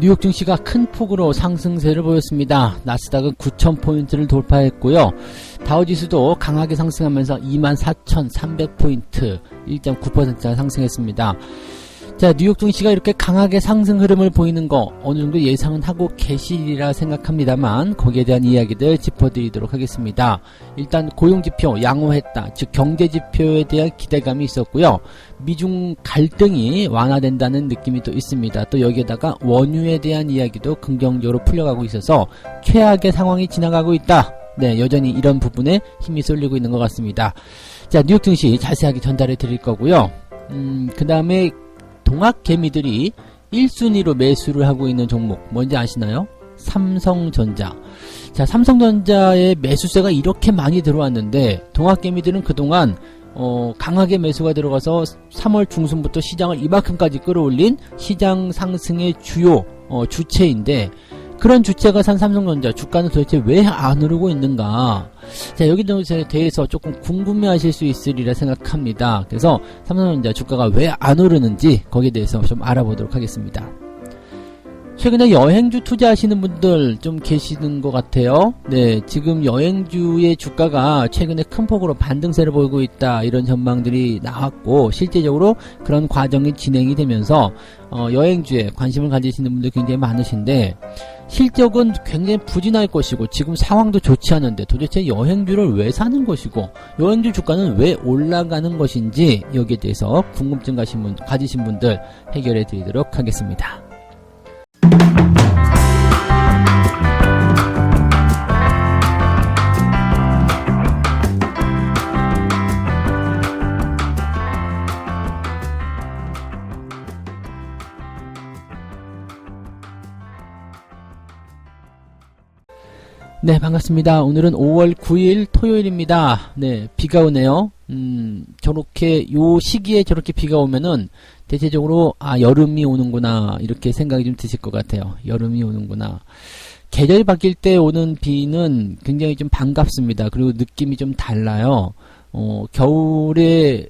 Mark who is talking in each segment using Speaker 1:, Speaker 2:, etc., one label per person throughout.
Speaker 1: 뉴욕 증시가 큰 폭으로 상승세를 보였습니다. 나스닥은 9,000포인트를 돌파했고요. 다우지수도 강하게 상승하면서 24,300포인트 1.9% 상승했습니다. 자, 뉴욕 증시가 이렇게 강하게 상승 흐름을 보이는 거 어느 정도 예상은 하고 계시리라 생각합니다만 거기에 대한 이야기들 짚어드리도록 하겠습니다. 일단 고용지표 양호했다. 즉 경제지표에 대한 기대감이 있었고요. 미중 갈등이 완화된다는 느낌이 또 있습니다. 또 여기에다가 원유에 대한 이야기도 긍정적으로 풀려가고 있어서 최악의 상황이 지나가고 있다. 네, 여전히 이런 부분에 힘이 쏠리고 있는 것 같습니다. 자, 뉴욕 증시 자세하게 전달해 드릴 거고요. 그 다음에 동학개미들이 1순위로 매수를 하고 있는 종목 뭔지 아시나요? 삼성전자. 자, 삼성전자의 매수세가 이렇게 많이 들어왔는데 동학개미들은 그동안 강하게 매수가 들어가서 3월 중순부터 시장을 이만큼까지 끌어올린 시장 상승의 주요 주체인데 그런 주체가 산 삼성전자 주가는 도대체 왜 안 오르고 있는가? 자, 여기에 대해서 조금 궁금해하실 수 있으리라 생각합니다. 그래서 삼성전자 주가가 왜 안 오르는지 거기에 대해서 좀 알아보도록 하겠습니다. 최근에 여행주 투자하시는 분들 좀 계시는 것 같아요. 네, 지금 여행주의 주가가 최근에 큰 폭으로 반등세를 보이고 있다 이런 전망들이 나왔고 실제적으로 그런 과정이 진행이 되면서 여행주에 관심을 가지시는 분들 굉장히 많으신데 실적은 굉장히 부진할 것이고 지금 상황도 좋지 않은데 도대체 여행주를 왜 사는 것이고 여행주 주가는 왜 올라가는 것인지 여기에 대해서 궁금증 가지신 분들 해결해 드리도록 하겠습니다. 네, 반갑습니다. 오늘은 5월 9일 토요일입니다. 네, 비가 오네요. 저렇게 요 시기에 저렇게 비가 오면은 대체적으로 여름이 오는구나 이렇게 생각이 좀 드실 것 같아요. 여름이 오는구나. 계절이 바뀔 때 오는 비는 굉장히 좀 반갑습니다. 그리고 느낌이 좀 달라요. 겨울이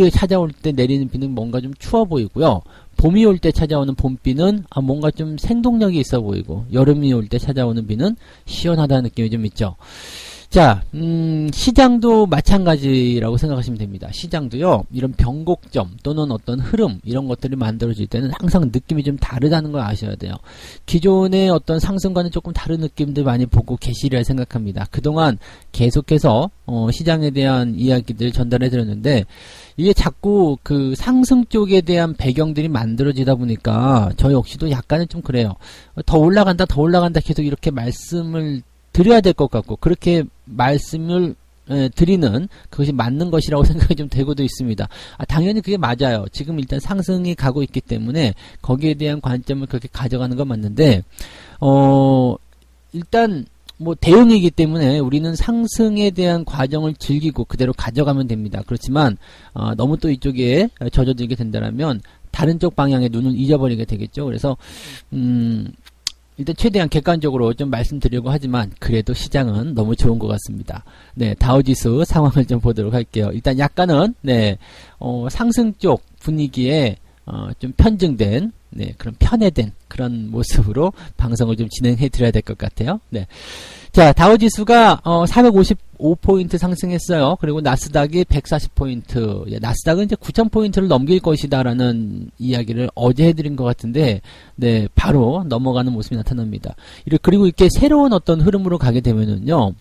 Speaker 1: 찾아올 때 내리는 비는 뭔가 좀 추워 보이고요. 봄이 올 때 찾아오는 봄비는 뭔가 좀 생동력이 있어 보이고 여름이 올 때 찾아오는 비는 시원하다는 느낌이 좀 있죠. 자, 시장도 마찬가지라고 생각하시면 됩니다. 시장도요, 이런 변곡점 또는 어떤 흐름 이런 것들이 만들어질 때는 항상 느낌이 좀 다르다는 걸 아셔야 돼요. 기존의 어떤 상승과는 조금 다른 느낌들 많이 보고 계시리라 생각합니다. 그동안 계속해서 시장에 대한 이야기들 전달해 드렸는데 이게 자꾸 그 상승 쪽에 대한 배경들이 만들어지다 보니까 저 역시도 약간은 좀 그래요. 더 올라간다 계속 이렇게 말씀을 드려야 될 것 같고 그렇게 말씀을 드리는 그것이 맞는 것이라고 생각이 좀 되고도 있습니다. 당연히 그게 맞아요. 지금 일단 상승이 가고 있기 때문에 거기에 대한 관점을 그렇게 가져가는 건 맞는데 일단 뭐 대응이기 때문에 우리는 상승에 대한 과정을 즐기고 그대로 가져가면 됩니다. 그렇지만 너무 또 이쪽에 젖어들게 된다면 다른 쪽 방향에 눈을 잊어버리게 되겠죠. 그래서 일단 최대한 객관적으로 좀 말씀드리려고 하지만 그래도 시장은 너무 좋은 것 같습니다. 네, 다우지수 상황을 좀 보도록 할게요. 일단 약간은 상승 쪽 분위기에 좀 편증된 그런 편애된 그런 모습으로 방송을 좀 진행해 드려야 될 것 같아요. 네. 자, 다우지수가 455포인트 상승했어요. 그리고 나스닥이 140포인트. 나스닥은 이제 9,000포인트를 넘길 것이다라는 이야기를 어제 해드린 것 같은데, 네, 바로 넘어가는 모습이 나타납니다. 그리고 이렇게 새로운 어떤 흐름으로 가게 되면은요,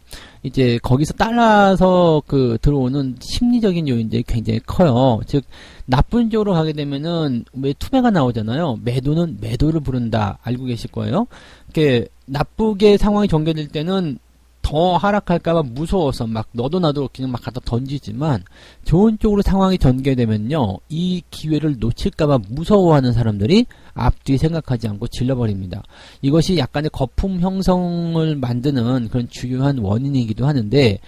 Speaker 1: 이제 거기서 따라서 들어오는 심리적인 요인들이 굉장히 커요. 즉, 나쁜 쪽으로 가게 되면은 왜 투매가 나오잖아요. 매도는 매도를 부른다. 알고 계실 거예요. 이렇게 나쁘게 상황이 전개될 때는 더 하락할까봐 무서워서 막 너도 나도 그냥 막 갖다 던지지만 좋은 쪽으로 상황이 전개되면요 이 기회를 놓칠까봐 무서워하는 사람들이 앞뒤 생각하지 않고 질러버립니다. 이것이 약간의 거품 형성을 만드는 그런 중요한 원인이기도 하는데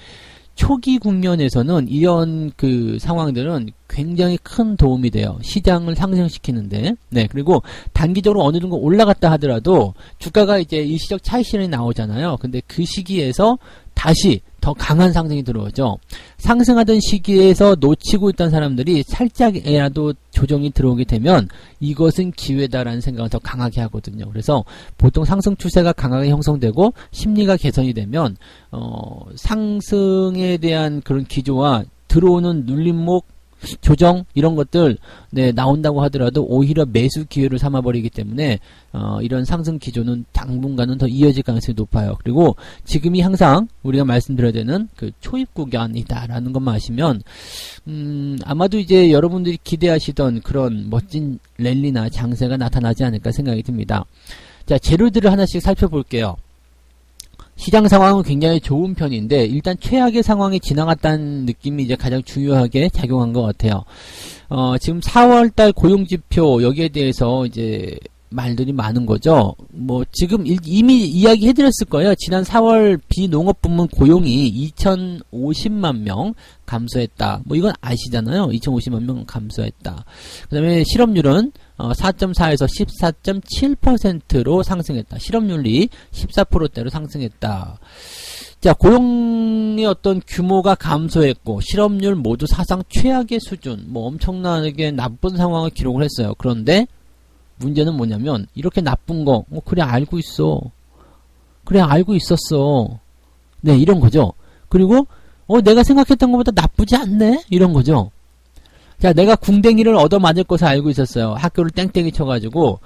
Speaker 1: 초기 국면에서는 이런 상황들은 굉장히 큰 도움이 돼요. 시장을 상승시키는데. 네, 그리고 단기적으로 어느 정도 올라갔다 하더라도 주가가 이제 일시적 차익 실현이 나오잖아요. 근데 그 시기에서 다시 더 강한 상승이 들어오죠. 상승하던 시기에서 놓치고 있던 사람들이 살짝이라도 조정이 들어오게 되면 이것은 기회다라는 생각을 더 강하게 하거든요. 그래서 보통 상승 추세가 강하게 형성되고 심리가 개선이 되면 상승에 대한 그런 기조와 들어오는 눌림목 조정 이런 것들 나온다고 하더라도 오히려 매수 기회를 삼아버리기 때문에 이런 상승 기조는 당분간은 더 이어질 가능성이 높아요. 그리고 지금이 항상 우리가 말씀드려야 되는 그 초입 구간이다라는 것만 아시면 아마도 이제 여러분들이 기대하시던 그런 멋진 랠리나 장세가 나타나지 않을까 생각이 듭니다. 자, 재료들을 하나씩 살펴볼게요. 시장 상황은 굉장히 좋은 편인데 일단 최악의 상황이 지나갔다는 느낌이 이제 가장 중요하게 작용한 것 같아요. 지금 4월달 고용지표 여기에 대해서 이제 말들이 많은 거죠. 뭐 지금 이미 이야기해드렸을 거예요. 지난 4월 비농업 부문 고용이 2,050만 명 감소했다. 뭐 이건 아시잖아요. 2,050만 명 감소했다. 그 다음에 실업률은 4.4에서 14.7%로 상승했다. 실업률이 14%대로 상승했다. 자, 고용의 어떤 규모가 감소했고 실업률 모두 사상 최악의 수준, 뭐 엄청나게 나쁜 상황을 기록을 했어요. 그런데 문제는 뭐냐면 이렇게 나쁜 거 그래 알고 있어. 그래 알고 있었어. 네, 이런 거죠. 그리고 내가 생각했던 것보다 나쁘지 않네? 이런 거죠. 자, 내가 궁뎅이를 얻어맞을 것을 알고 있었어요. 학교를 땡땡이 쳐가지고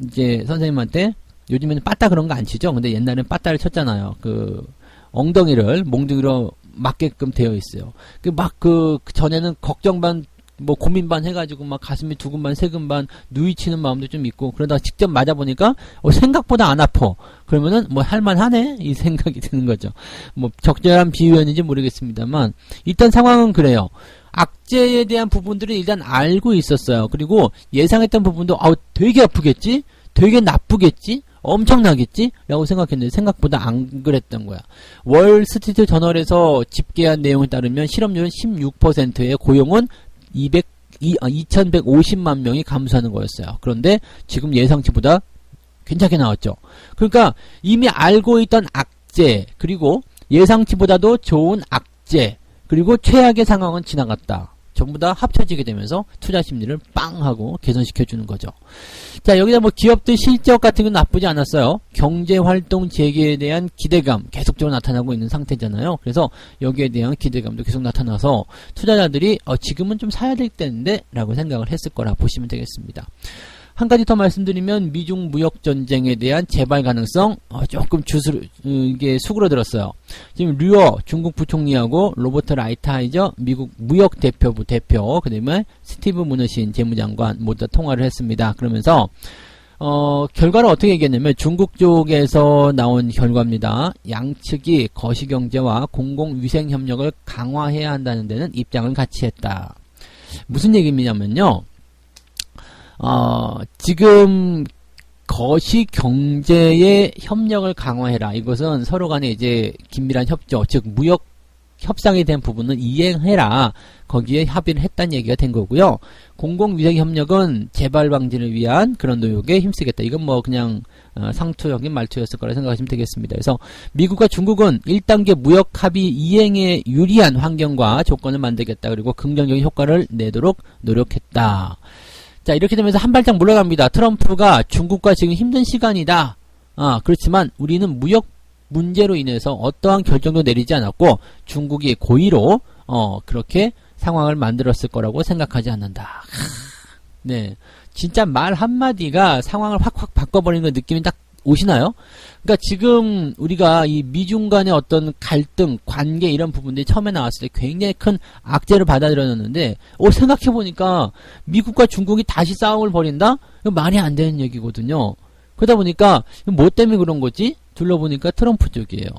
Speaker 1: 이제 선생님한테 요즘에는 빠따 그런 거 안 치죠. 근데 옛날엔 빠따를 쳤잖아요. 그 엉덩이를 몽둥이로 맞게끔 되어 있어요. 그 전에는 걱정 반 뭐 고민 반 해가지고 막 가슴이 두근반 세근반 누이치는 마음도 좀 있고 그러다가 직접 맞아보니까 생각보다 안 아파. 그러면은 뭐 할만하네 이 생각이 드는 거죠. 뭐 적절한 비유였는지 모르겠습니다만 일단 상황은 그래요. 악재에 대한 부분들은 일단 알고 있었어요. 그리고 예상했던 부분도 되게 아프겠지? 되게 나쁘겠지? 엄청나겠지? 라고 생각했는데 생각보다 안 그랬던 거야. 월스트리트 저널에서 집계한 내용에 따르면 실업률은 16%에 고용은 2,150만 명이 감소하는 거였어요. 그런데 지금 예상치보다 괜찮게 나왔죠. 그러니까 이미 알고 있던 악재, 그리고 예상치보다도 좋은 악재, 그리고 최악의 상황은 지나갔다. 전부 다 합쳐지게 되면서 투자 심리를 빵 하고 개선시켜주는 거죠. 자, 여기다 뭐 기업들 실적 같은 건 나쁘지 않았어요. 경제활동 재개에 대한 기대감 계속적으로 나타나고 있는 상태잖아요. 그래서 여기에 대한 기대감도 계속 나타나서 투자자들이 지금은 좀 사야 될 때인데 라고 생각을 했을 거라 보시면 되겠습니다. 한 가지 더 말씀드리면 미중 무역 전쟁에 대한 재발 가능성 조금 이게 수그러들었어요. 지금 류어 중국 부총리하고 로버트 라이트하이저 미국 무역 대표부 대표 그다음에 스티브 무너신 재무장관 모두 다 통화를 했습니다. 그러면서 결과를 어떻게 얘기했냐면 중국 쪽에서 나온 결과입니다. 양측이 거시경제와 공공위생 협력을 강화해야 한다는 데는 입장을 같이 했다. 무슨 얘기냐면요. 지금 거시 경제의 협력을 강화해라. 이것은 서로 간에 이제 긴밀한 협조, 즉 무역 협상에 대한 부분은 이행해라. 거기에 합의를 했다는 얘기가 된 거고요. 공공위생 협력은 재발 방지를 위한 그런 노력에 힘쓰겠다. 이건 뭐 그냥 상투적인 말투였을 거라 생각하시면 되겠습니다. 그래서 미국과 중국은 1단계 무역 합의 이행에 유리한 환경과 조건을 만들겠다. 그리고 긍정적인 효과를 내도록 노력했다. 자, 이렇게 되면서 한 발짝 물러갑니다. 트럼프가 중국과 지금 힘든 시간이다. 그렇지만 우리는 무역 문제로 인해서 어떠한 결정도 내리지 않았고 중국이 고의로 그렇게 상황을 만들었을 거라고 생각하지 않는다. 네, 진짜 말 한마디가 상황을 확 바꿔버리는 느낌이 딱 오시나요? 그러니까 지금 우리가 이 미중 간의 어떤 갈등, 관계 이런 부분들이 처음에 나왔을 때 굉장히 큰 악재를 받아들였는데 생각해보니까 미국과 중국이 다시 싸움을 벌인다? 이거 말이 안 되는 얘기거든요. 그러다 보니까 뭐 때문에 그런 거지? 둘러보니까 트럼프 쪽이에요.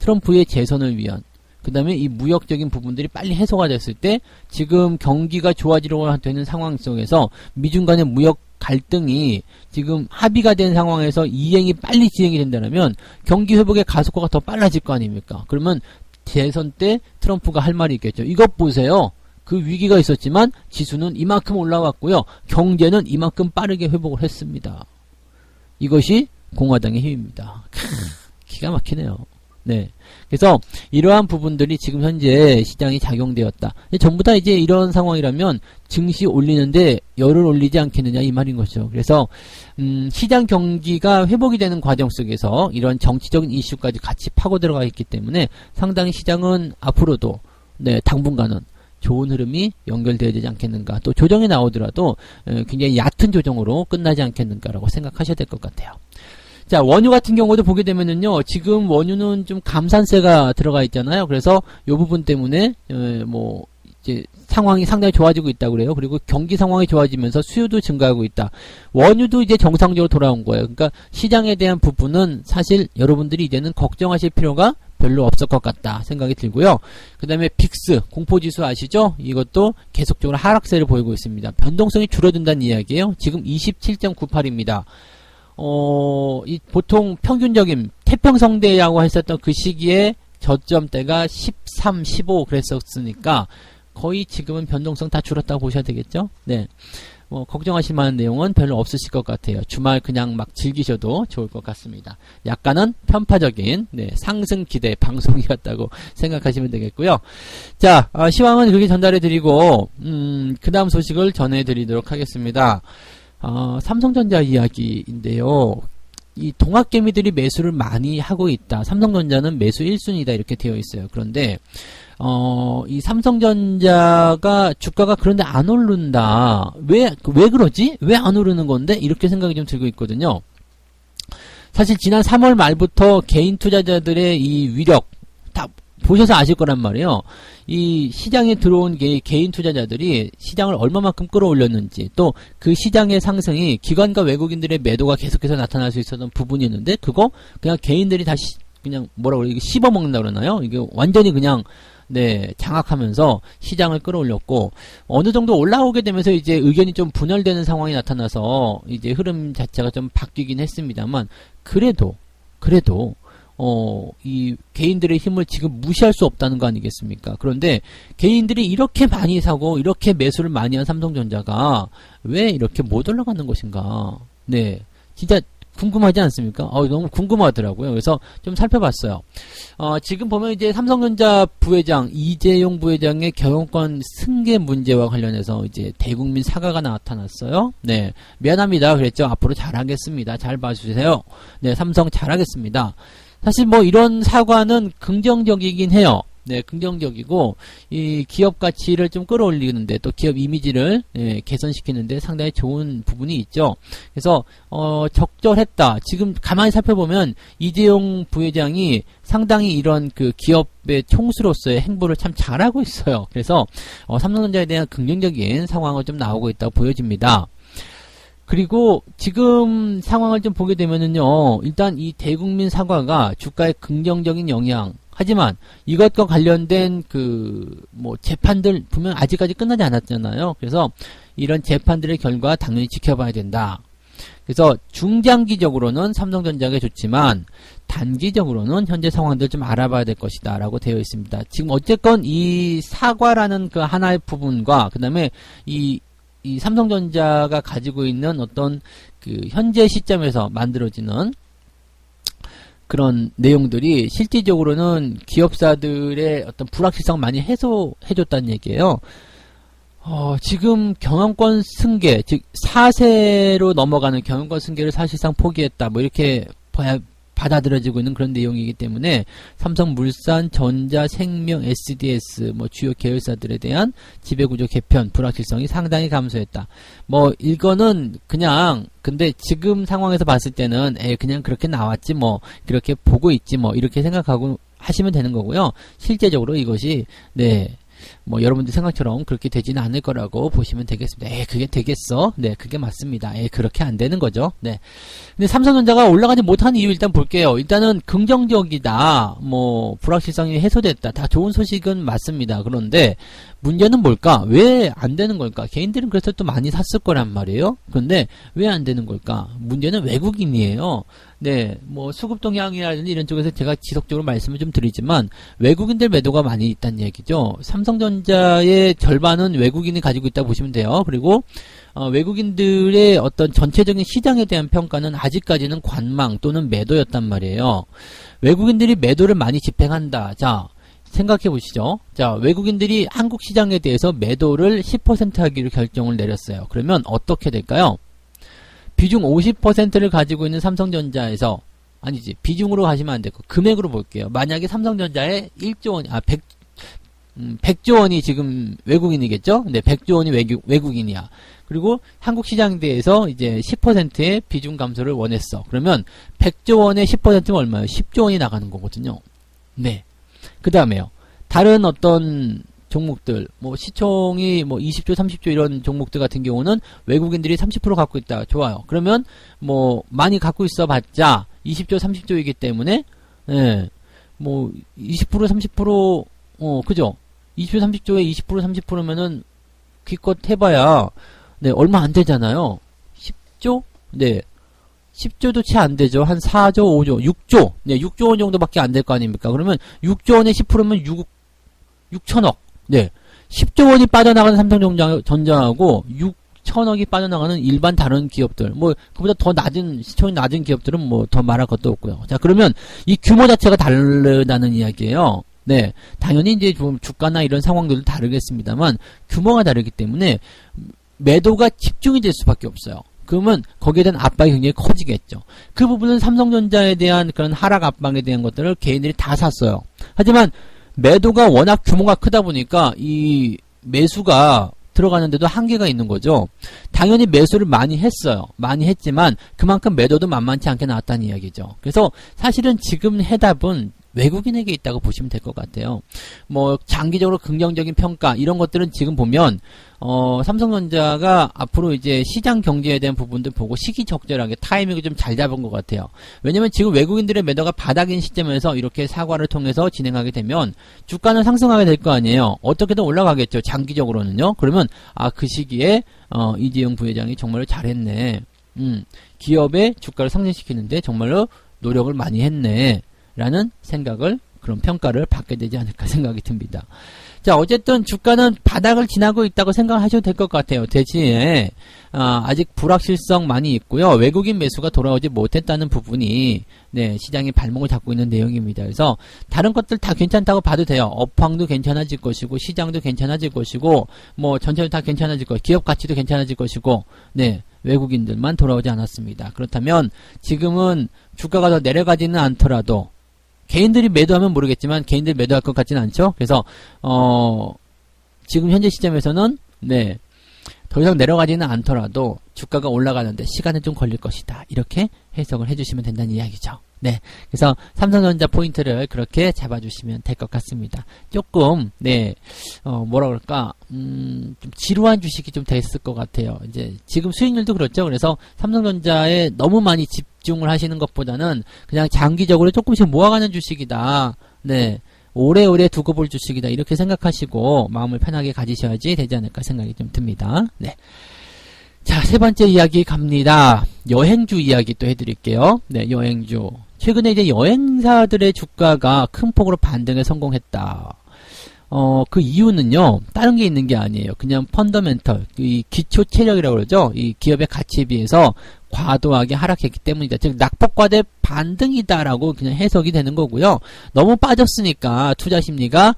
Speaker 1: 트럼프의 재선을 위한. 그 다음에 이 무역적인 부분들이 빨리 해소가 됐을 때 지금 경기가 좋아지려고 되는 상황 속에서 미중 간의 무역 갈등이 지금 합의가 된 상황에서 이행이 빨리 진행이 된다면 경기 회복의 가속화가 더 빨라질 거 아닙니까? 그러면 대선 때 트럼프가 할 말이 있겠죠. 이것 보세요. 그 위기가 있었지만 지수는 이만큼 올라왔고요. 경제는 이만큼 빠르게 회복을 했습니다. 이것이 공화당의 힘입니다. 기가 막히네요. 네. 그래서 이러한 부분들이 지금 현재 시장이 작용되었다. 전부 다 이제 이런 상황이라면 증시 올리는데 열을 올리지 않겠느냐 이 말인 것이죠. 그래서 시장 경기가 회복이 되는 과정 속에서 이런 정치적인 이슈까지 같이 파고 들어가 있기 때문에 상당히 시장은 앞으로도 네, 당분간은 좋은 흐름이 연결되어야 되지 않겠는가. 또 조정이 나오더라도 굉장히 얕은 조정으로 끝나지 않겠는가라고 생각하셔야 될 것 같아요. 자, 원유 같은 경우도 보게 되면은요, 지금 원유는 좀 감산세가 들어가 있잖아요. 그래서 이 부분 때문에, 이제 상황이 상당히 좋아지고 있다고 그래요. 그리고 경기 상황이 좋아지면서 수요도 증가하고 있다. 원유도 이제 정상적으로 돌아온 거예요. 그러니까 시장에 대한 부분은 사실 여러분들이 이제는 걱정하실 필요가 별로 없을 것 같다 생각이 들고요. 그 다음에 빅스, 공포지수 아시죠? 이것도 계속적으로 하락세를 보이고 있습니다. 변동성이 줄어든다는 이야기예요. 지금 27.98입니다. 보통 평균적인 태평성대라고 했었던 그 시기에 저점대가 13, 15 그랬었으니까 거의 지금은 변동성 다 줄었다고 보셔야 되겠죠? 네. 걱정하실 만한 내용은 별로 없으실 것 같아요. 주말 그냥 막 즐기셔도 좋을 것 같습니다. 약간은 편파적인, 네, 상승 기대 방송이었다고 생각하시면 되겠고요. 자, 시황은 그렇게 전달해 드리고, 그 다음 소식을 전해 드리도록 하겠습니다. 삼성전자 이야기인데요. 이 동학개미들이 매수를 많이 하고 있다. 삼성전자는 매수 1순위다 이렇게 되어 있어요. 그런데 이 삼성전자가 주가가 그런데 안 오른다. 왜 그러지? 왜 안 오르는 건데? 이렇게 생각이 좀 들고 있거든요. 사실 지난 3월 말부터 개인 투자자들의 이 위력 다 보셔서 아실 거란 말이에요. 이 시장에 들어온 개인 투자자들이 시장을 얼마만큼 끌어올렸는지, 또 그 시장의 상승이 기관과 외국인들의 매도가 계속해서 나타날 수 있었던 부분이었는데, 그거 그냥 개인들이 다 그냥 뭐라고 그래, 이게 씹어먹는다 그러나요? 이게 완전히 그냥 네, 장악하면서 시장을 끌어올렸고, 어느 정도 올라오게 되면서 이제 의견이 좀 분열되는 상황이 나타나서 이제 흐름 자체가 좀 바뀌긴 했습니다만, 그래도 이 개인들의 힘을 지금 무시할 수 없다는 거 아니겠습니까? 그런데 개인들이 이렇게 많이 사고 이렇게 매수를 많이 한 삼성전자가 왜 이렇게 못 올라가는 것인가? 네, 진짜 궁금하지 않습니까? 너무 궁금하더라고요. 그래서 좀 살펴봤어요. 지금 보면 이제 삼성전자 부회장, 이재용 부회장의 경영권 승계 문제와 관련해서 이제 대국민 사과가 나타났어요. 네. 미안합니다. 그랬죠. 앞으로 잘하겠습니다. 잘 봐주세요. 네. 삼성 잘하겠습니다. 사실 뭐 이런 사과는 긍정적이긴 해요. 네, 긍정적이고 이 기업 가치를 좀 끌어올리는데, 또 기업 이미지를 개선시키는데 상당히 좋은 부분이 있죠. 그래서 적절했다. 지금 가만히 살펴보면 이재용 부회장이 상당히 이런 그 기업의 총수로서의 행보를 참 잘하고 있어요. 그래서 삼성전자에 대한 긍정적인 상황은 좀 나오고 있다고 보여집니다. 그리고 지금 상황을 좀 보게 되면은요, 일단 이 대국민 사과가 주가에 긍정적인 영향, 하지만 이것과 관련된 재판들 보면 아직까지 끝나지 않았잖아요. 그래서 이런 재판들의 결과 당연히 지켜봐야 된다. 그래서 중장기적으로는 삼성전자가 좋지만 단기적으로는 현재 상황들 좀 알아봐야 될 것이다 라고 되어 있습니다. 지금 어쨌건 이 사과라는 그 하나의 부분과 그 다음에 이 삼성전자가 가지고 있는 어떤 그 현재 시점에서 만들어지는 그런 내용들이 실질적으로는 기업사들의 어떤 불확실성 많이 해소해줬다는 얘기예요. 지금 경영권 승계, 즉 4세로 넘어가는 경영권 승계를 사실상 포기했다. 뭐 이렇게 받아들여지고 있는 그런 내용이기 때문에 삼성물산, 전자, 생명, SDS 뭐 주요 계열사들에 대한 지배구조 개편 불확실성이 상당히 감소했다. 뭐 이거는 그냥 근데 지금 상황에서 봤을 때는 그냥 그렇게 나왔지 뭐 그렇게 보고 있지 뭐 이렇게 생각하고 하시면 되는 거고요. 실제적으로 이것이 뭐 여러분들 생각처럼 그렇게 되지는 않을 거라고 보시면 되겠습니다. 그게 되겠어? 네, 그게 맞습니다. 그렇게 안 되는 거죠. 네. 근데 삼성전자가 올라가지 못한 이유 일단 볼게요. 일단은 긍정적이다. 뭐 불확실성이 해소됐다. 다 좋은 소식은 맞습니다. 그런데 문제는 뭘까? 왜 안 되는 걸까? 개인들은 그래서 또 많이 샀을 거란 말이에요. 그런데 왜 안 되는 걸까? 문제는 외국인이에요. 네, 뭐 수급동향이라든지 이런 쪽에서 제가 지속적으로 말씀을 좀 드리지만 외국인들 매도가 많이 있다는 얘기죠. 삼성전자의 절반은 외국인이 가지고 있다고 보시면 돼요. 그리고 외국인들의 어떤 전체적인 시장에 대한 평가는 아직까지는 관망 또는 매도였단 말이에요. 외국인들이 매도를 많이 집행한다. 자, 생각해 보시죠. 자, 외국인들이 한국 시장에 대해서 매도를 10% 하기로 결정을 내렸어요. 그러면 어떻게 될까요? 비중 50%를 가지고 있는 삼성전자에서, 아니지, 비중으로 가시면 안 되고 금액으로 볼게요. 만약에 삼성전자에 1조 원, 100조 원이 지금 외국인이겠죠? 네, 100조 원이 외국인이야. 그리고 한국 시장에 대해서 이제 10%의 비중 감소를 원했어. 그러면 100조 원의 10%면 얼마예요? 10조 원이 나가는 거거든요. 네. 그 다음에요. 다른 어떤 종목들, 뭐 시총이 뭐 20조, 30조 이런 종목들 같은 경우는 외국인들이 30% 갖고 있다. 좋아요. 그러면 뭐 많이 갖고 있어 봤자 20조, 30조이기 때문에, 예, 뭐 20%, 30%, 그죠? 20조, 30조에 20%, 30%면은 기껏 해봐야, 네, 얼마 안 되잖아요. 10조? 네. 10조도 채 안 되죠. 한 4조, 5조, 6조. 네, 6조 원 정도밖에 안 될 거 아닙니까? 그러면 6조 원에 10%면 6천억. 네. 10조 원이 빠져나가는 삼성전자하고 6천억이 빠져나가는 일반 다른 기업들. 뭐, 그보다 더 낮은, 시총이 낮은 기업들은 뭐 더 말할 것도 없고요. 자, 그러면 이 규모 자체가 다르다는 이야기예요. 네. 당연히 이제 좀 주가나 이런 상황들도 다르겠습니다만, 규모가 다르기 때문에 매도가 집중이 될 수밖에 없어요. 그러면 거기에 대한 압박이 굉장히 커지겠죠. 그 부분은 삼성전자에 대한 그런 하락 압박에 대한 것들을 개인들이 다 샀어요. 하지만 매도가 워낙 규모가 크다 보니까 이 매수가 들어가는데도 한계가 있는 거죠. 당연히 매수를 많이 했어요. 많이 했지만 그만큼 매도도 만만치 않게 나왔다는 이야기죠. 그래서 사실은 지금 해답은 외국인에게 있다고 보시면 될 것 같아요. 뭐 장기적으로 긍정적인 평가 이런 것들은 지금 보면 삼성전자가 앞으로 이제 시장 경제에 대한 부분들 보고 시기적절하게 타이밍을 좀 잘 잡은 것 같아요. 왜냐면 지금 외국인들의 매도가 바닥인 시점에서 이렇게 사과를 통해서 진행하게 되면 주가는 상승하게 될 거 아니에요. 어떻게든 올라가겠죠. 장기적으로는요. 그러면 그 시기에 이재용 부회장이 정말로 잘했네. 기업의 주가를 상승시키는데 정말로 노력을 많이 했네. 라는 생각을, 그런 평가를 받게 되지 않을까 생각이 듭니다. 자, 어쨌든 주가는 바닥을 지나고 있다고 생각하셔도 될 것 같아요. 대신에 아직 불확실성 많이 있고요. 외국인 매수가 돌아오지 못했다는 부분이 네, 시장이 발목을 잡고 있는 내용입니다. 그래서 다른 것들 다 괜찮다고 봐도 돼요. 업황도 괜찮아질 것이고 시장도 괜찮아질 것이고 뭐 전체적으로 다 괜찮아질 것이고 기업 가치도 괜찮아질 것이고 네, 외국인들만 돌아오지 않았습니다. 그렇다면 지금은 주가가 더 내려가지는 않더라도 개인들이 매도하면 모르겠지만 개인들이 매도할 것 같지는 않죠. 그래서 지금 현재 시점에서는 네, 더 이상 내려가지는 않더라도 주가가 올라가는데 시간은 좀 걸릴 것이다. 이렇게 해석을 해주시면 된다는 이야기죠. 네, 그래서 삼성전자 포인트를 그렇게 잡아주시면 될 것 같습니다. 조금 네, 뭐라 그럴까, 좀 지루한 주식이 좀 됐을 것 같아요. 이제 지금 수익률도 그렇죠. 그래서 삼성전자에 너무 많이 집중을 하시는 것보다는 그냥 장기적으로 조금씩 모아가는 주식이다. 네, 오래오래 두고 볼 주식이다. 이렇게 생각하시고 마음을 편하게 가지셔야지 되지 않을까 생각이 좀 듭니다. 네. 자, 세 번째 이야기 갑니다. 여행주 이야기 또 해드릴게요. 네, 여행주. 최근에 이제 여행사들의 주가가 큰 폭으로 반등에 성공했다. 그 이유는요, 다른 게 있는 게 아니에요. 그냥 펀더멘털, 이 기초 체력이라고 그러죠. 이 기업의 가치에 비해서 과도하게 하락했기 때문이다. 즉, 낙폭과대 반등이다라고 그냥 해석이 되는 거고요. 너무 빠졌으니까 투자 심리가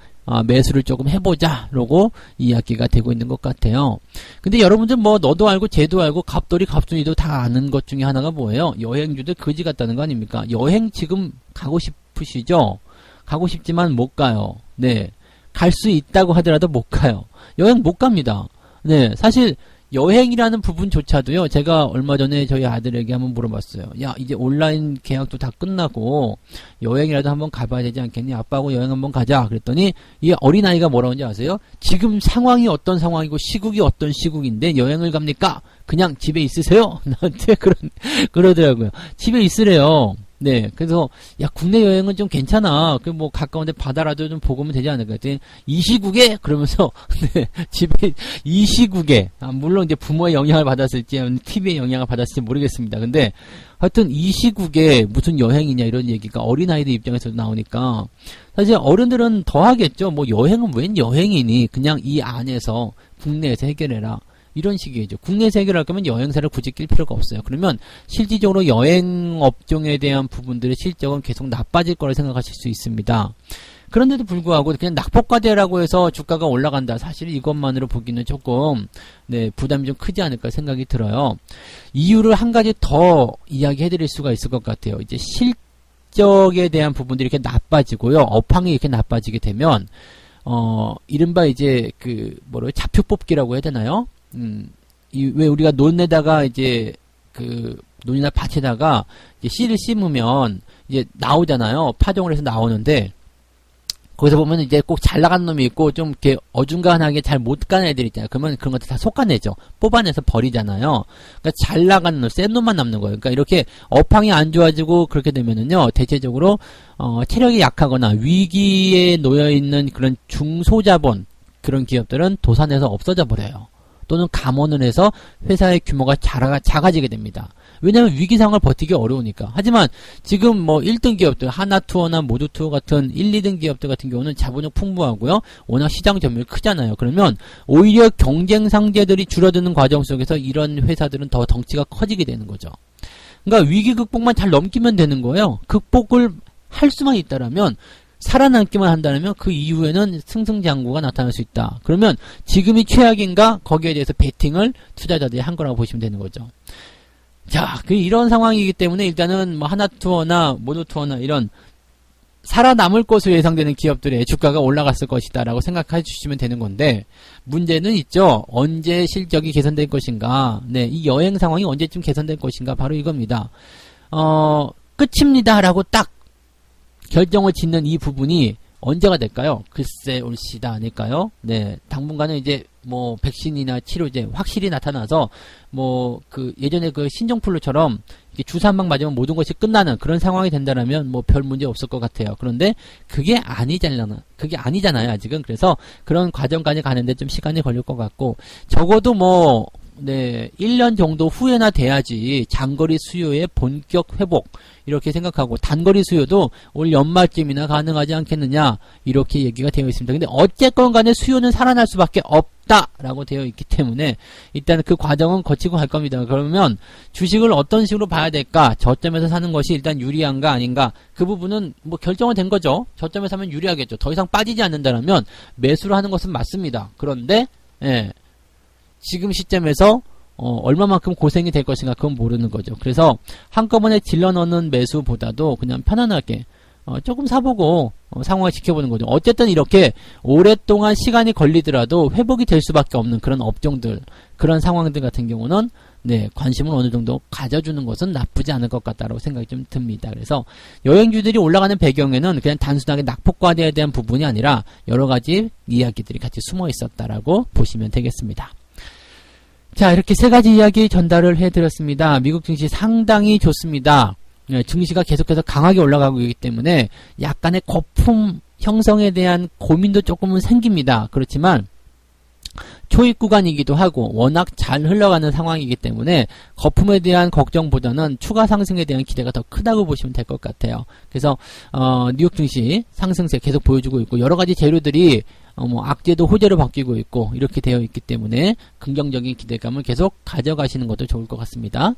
Speaker 1: 매수를 조금 해보자 라고 이야기가 되고 있는 것 같아요. 근데 여러분들 뭐 너도 알고 쟤도 알고 갑돌이 갑순이도 다 아는 것 중에 하나가 뭐예요? 여행주들 거지 같다는 거 아닙니까? 여행 지금 가고 싶으시죠? 가고 싶지만 못 가요. 네, 갈 수 있다고 하더라도 못 가요. 여행 못 갑니다. 네, 사실 여행이라는 부분조차도요, 제가 얼마 전에 저희 아들에게 한번 물어봤어요. 야, 이제 온라인 계약도 다 끝나고 여행이라도 한번 가봐야 되지 않겠니? 아빠하고 여행 한번 가자. 그랬더니 이 어린아이가 뭐라고 하는지 아세요? 지금 상황이 어떤 상황이고 시국이 어떤 시국인데 여행을 갑니까? 그냥 집에 있으세요? 나한테 그러더라고요. 집에 있으래요. 네, 그래서 야, 국내 여행은 좀 괜찮아. 그 뭐 가까운데 바다라도 좀 보고 오면 되지 않을까? 이 시국에 그러면서 네, 집에 이 시국에 물론 이제 부모의 영향을 받았을지 TV의 영향을 받았을지 모르겠습니다. 근데 하여튼 이 시국에 무슨 여행이냐 이런 얘기가 어린아이들 입장에서도 나오니까 사실 어른들은 더 하겠죠. 뭐 여행은 웬 여행이니? 그냥 이 안에서 국내에서 해결해라. 이런 식이죠. 국내에서 해결할 거면 여행사를 굳이 낄 필요가 없어요. 그러면 실질적으로 여행 업종에 대한 부분들의 실적은 계속 나빠질 거라 생각하실 수 있습니다. 그런데도 불구하고 그냥 낙폭과대라고 해서 주가가 올라간다. 사실 이것만으로 보기는 조금 부담이 좀 크지 않을까 생각이 들어요. 이유를 한 가지 더 이야기해 드릴 수가 있을 것 같아요. 이제 실적에 대한 부분들이 이렇게 나빠지고요. 업황이 이렇게 나빠지게 되면 이른바 이제 잡초 뽑기라고 해야 되나요? 왜 우리가 논에다가 이제 논이나 밭에다가 이제 씨를 심으면 이제 나오잖아요. 파종을 해서 나오는데 거기서 보면 이제 꼭 잘 나가는 놈이 있고 좀 이렇게 어중간하게 잘 못 가는 애들 있잖아요. 그러면 그런 것들 다 솎아내죠. 뽑아내서 버리잖아요. 그러니까 잘 나가는 놈, 센 놈만 남는 거예요. 그러니까 이렇게 업황이 안 좋아지고 그렇게 되면은요, 대체적으로 체력이 약하거나 위기에 놓여 있는 그런 중소자본 그런 기업들은 도산해서 없어져 버려요. 또는 감원을 해서 회사의 규모가 작아지게 됩니다. 왜냐하면 위기 상황을 버티기 어려우니까. 하지만 지금 1등 기업들, 하나투어나 모두투어 같은 1, 2등 기업들 같은 경우는 자본력 풍부하고요. 워낙 시장 점유율이 크잖아요. 그러면 오히려 경쟁 상대들이 줄어드는 과정 속에서 이런 회사들은 더 덩치가 커지게 되는 거죠. 그러니까 위기 극복만 잘 넘기면 되는 거예요. 극복을 할 수만 있다라면, 살아남기만 한다면 그 이후에는 승승장구가 나타날 수 있다. 그러면 지금이 최악인가? 거기에 대해서 베팅을 투자자들이 한 거라고 보시면 되는 거죠. 자, 이런 상황이기 때문에 일단은 하나투어나 모두투어나 이런 살아남을 것으로 예상되는 기업들의 주가가 올라갔을 것이다 라고 생각해 주시면 되는 건데, 문제는 있죠. 언제 실적이 개선될 것인가. 이 여행 상황이 언제쯤 개선될 것인가. 바로 이겁니다. 끝입니다 라고 딱 결정을 짓는 이 부분이 언제가 될까요? 글쎄 올시다 아닐까요? 당분간은 이제 백신이나 치료제 확실히 나타나서 예전에 신종플루처럼 주사 한 방 맞으면 모든 것이 끝나는 그런 상황이 된다면 별 문제 없을 것 같아요. 그런데 그게 아니잖아요, 아직은. 그래서 그런 과정까지 가는데 좀 시간이 걸릴 것 같고, 적어도 1년 정도 후에나 돼야지 장거리 수요의 본격 회복, 이렇게 생각하고, 단거리 수요도 올 연말쯤이나 가능하지 않겠느냐, 이렇게 얘기가 되어 있습니다. 근데 어쨌건 간에 수요는 살아날 수밖에 없다라고 되어 있기 때문에 일단 그 과정은 거치고 갈 겁니다. 그러면 주식을 어떤 식으로 봐야 될까? 저점에서 사는 것이 일단 유리한가 아닌가? 그 부분은 결정은 된 거죠. 저점에서 사면 유리하겠죠. 더 이상 빠지지 않는다면 매수를 하는 것은 맞습니다. 그런데 지금 시점에서 얼마만큼 고생이 될 것인가 그건 모르는 거죠. 그래서 한꺼번에 질러 넣는 매수보다도 그냥 편안하게 조금 사보고 상황을 지켜보는 거죠. 어쨌든 이렇게 오랫동안 시간이 걸리더라도 회복이 될 수밖에 없는 그런 업종들, 그런 상황들 같은 경우는 관심을 어느 정도 가져주는 것은 나쁘지 않을 것 같다고 생각이 좀 듭니다. 그래서 여행주들이 올라가는 배경에는 그냥 단순하게 낙폭과대에 대한 부분이 아니라 여러 가지 이야기들이 같이 숨어 있었다라고 보시면 되겠습니다. 자, 이렇게 세 가지 이야기 전달을 해드렸습니다. 미국 증시 상당히 좋습니다. 증시가 계속해서 강하게 올라가고 있기 때문에 약간의 거품 형성에 대한 고민도 조금은 생깁니다. 그렇지만 초입 구간이기도 하고 워낙 잘 흘러가는 상황이기 때문에 거품에 대한 걱정보다는 추가 상승에 대한 기대가 더 크다고 보시면 될 것 같아요. 그래서 뉴욕 증시 상승세 계속 보여주고 있고, 여러 가지 재료들이 악재도 호재로 바뀌고 있고 이렇게 되어 있기 때문에 긍정적인 기대감을 계속 가져가시는 것도 좋을 것 같습니다.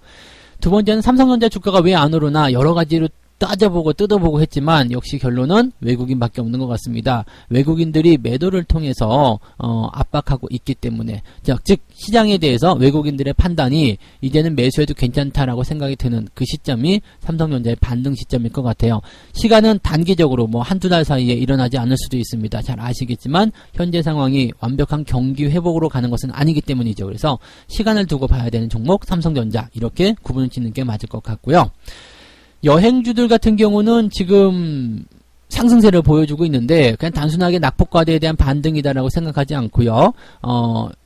Speaker 1: 두 번째는 삼성전자 주가가 왜 안 오르나 여러 가지로 따져보고 뜯어보고 했지만 역시 결론은 외국인밖에 없는 것 같습니다. 외국인들이 매도를 통해서 압박하고 있기 때문에, 즉 시장에 대해서 외국인들의 판단이 이제는 매수해도 괜찮다라고 생각이 드는 그 시점이 삼성전자의 반등 시점일 것 같아요. 시간은 단기적으로 한두 달 사이에 일어나지 않을 수도 있습니다. 잘 아시겠지만 현재 상황이 완벽한 경기 회복으로 가는 것은 아니기 때문이죠. 그래서 시간을 두고 봐야 되는 종목 삼성전자, 이렇게 구분을 짓는 게 맞을 것 같고요. 여행주들 같은 경우는 지금 상승세를 보여주고 있는데 그냥 단순하게 낙폭과대에 대한 반등이다라고 생각하지 않고요.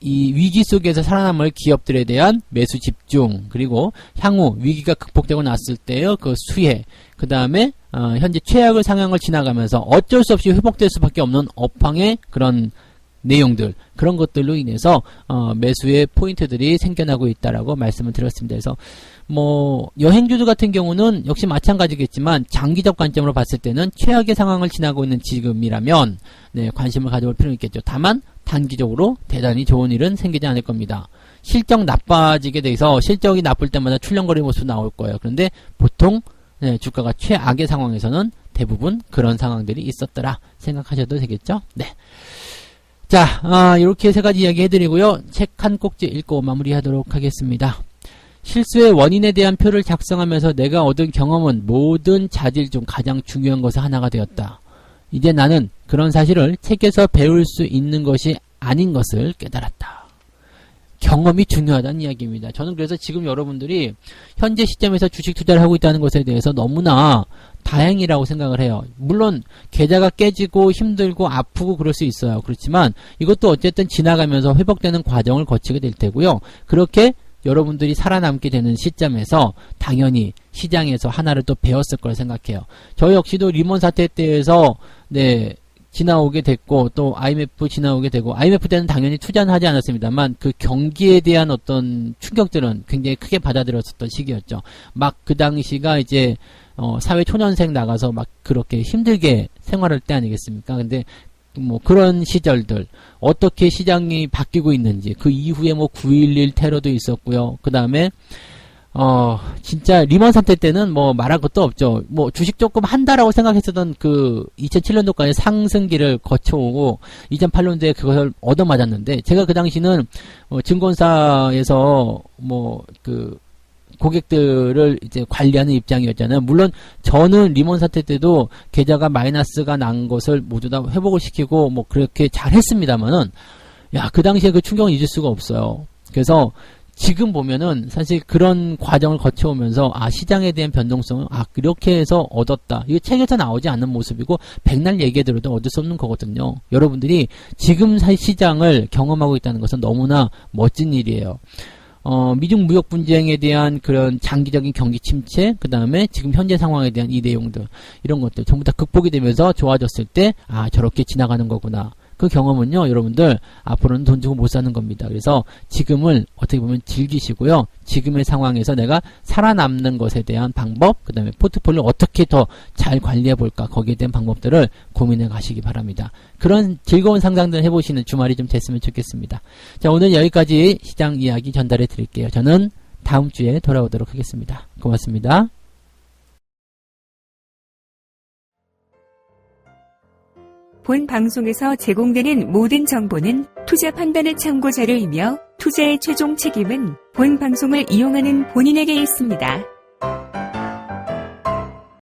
Speaker 1: 이 위기 속에서 살아남을 기업들에 대한 매수 집중, 그리고 향후 위기가 극복되고 났을 때의 그 수혜, 그 다음에 현재 최악의 상황을 지나가면서 어쩔 수 없이 회복될 수밖에 없는 업황의 그런 내용들, 그런 것들로 인해서 매수의 포인트들이 생겨나고 있다라고 말씀을 드렸습니다. 그래서 여행주들 같은 경우는 역시 마찬가지겠지만 장기적 관점으로 봤을 때는 최악의 상황을 지나고 있는 지금이라면 관심을 가져볼 필요는 있겠죠. 다만 단기적으로 대단히 좋은 일은 생기지 않을 겁니다. 실적 나빠지게 돼서 실적이 나쁠 때마다 출렁거리는 모습 나올 거예요. 그런데 보통 네, 주가가 최악의 상황에서는 대부분 그런 상황들이 있었더라 생각하셔도 되겠죠. 네. 자, 이렇게 세 가지 이야기 해드리고요. 책 한 꼭지 읽고 마무리하도록 하겠습니다. 실수의 원인에 대한 표를 작성하면서 내가 얻은 경험은 모든 자질 중 가장 중요한 것의 하나가 되었다. 이제 나는 그런 사실을 책에서 배울 수 있는 것이 아닌 것을 깨달았다. 경험이 중요하다는 이야기입니다. 저는 그래서 지금 여러분들이 현재 시점에서 주식 투자를 하고 있다는 것에 대해서 너무나 다행이라고 생각을 해요. 물론 계좌가 깨지고 힘들고 아프고 그럴 수 있어요. 그렇지만 이것도 어쨌든 지나가면서 회복되는 과정을 거치게 될 테고요. 그렇게 여러분들이 살아남게 되는 시점에서 당연히 시장에서 하나를 또 배웠을 거라 생각해요. 저 역시도 리먼 사태 때에서 네 지나오게 됐고 또 IMF 지나오게 되고 IMF 때는 당연히 투자는 하지 않았습니다만 그 경기에 대한 어떤 충격들은 굉장히 크게 받아들였었던 시기였죠. 막 그 당시가 이제 사회 초년생 나가서 막 그렇게 힘들게 생활할 때 아니겠습니까? 근데 뭐 그런 시절들 어떻게 시장이 바뀌고 있는지 그 이후에 뭐 9.11 테러도 있었고요. 그 다음에 진짜 리먼 사태 때는 뭐 말할 것도 없죠. 뭐 주식 조금 한다라고 생각했었던 그 2007년도까지 상승기를 거쳐오고 2008년도에 그것을 얻어맞았는데 제가 그 당시는 증권사에서 뭐 그 고객들을 이제 관리하는 입장이었잖아요. 물론 저는 리먼 사태 때도 계좌가 마이너스가 난 것을 모두 다 회복을 시키고 뭐 그렇게 잘 했습니다만은 야, 그 당시에 그 충격을 잊을 수가 없어요. 그래서 지금 보면은 사실 그런 과정을 거쳐오면서 시장에 대한 변동성을 이렇게 해서 얻었다. 이거 책에서 나오지 않는 모습이고 백날 얘기해 들어도 얻을 수 없는 거거든요. 여러분들이 지금 시장을 경험하고 있다는 것은 너무나 멋진 일이에요. 미중 무역 분쟁에 대한 그런 장기적인 경기 침체, 그 다음에 지금 현재 상황에 대한 이 내용들, 이런 것들 전부 다 극복이 되면서 좋아졌을 때, 저렇게 지나가는 거구나. 그 경험은요, 여러분들, 앞으로는 돈 주고 못 사는 겁니다. 그래서 지금을 어떻게 보면 즐기시고요. 지금의 상황에서 내가 살아남는 것에 대한 방법, 그 다음에 포트폴리오 어떻게 더 잘 관리해 볼까, 거기에 대한 방법들을 고민해 가시기 바랍니다. 그런 즐거운 상상들 해보시는 주말이 좀 됐으면 좋겠습니다. 자, 오늘 여기까지 시장 이야기 전달해 드릴게요. 저는 다음 주에 돌아오도록 하겠습니다. 고맙습니다.
Speaker 2: 본 방송에서 제공되는 모든 정보는 투자 판단의 참고 자료이며 투자의 최종 책임은 본 방송을 이용하는 본인에게 있습니다.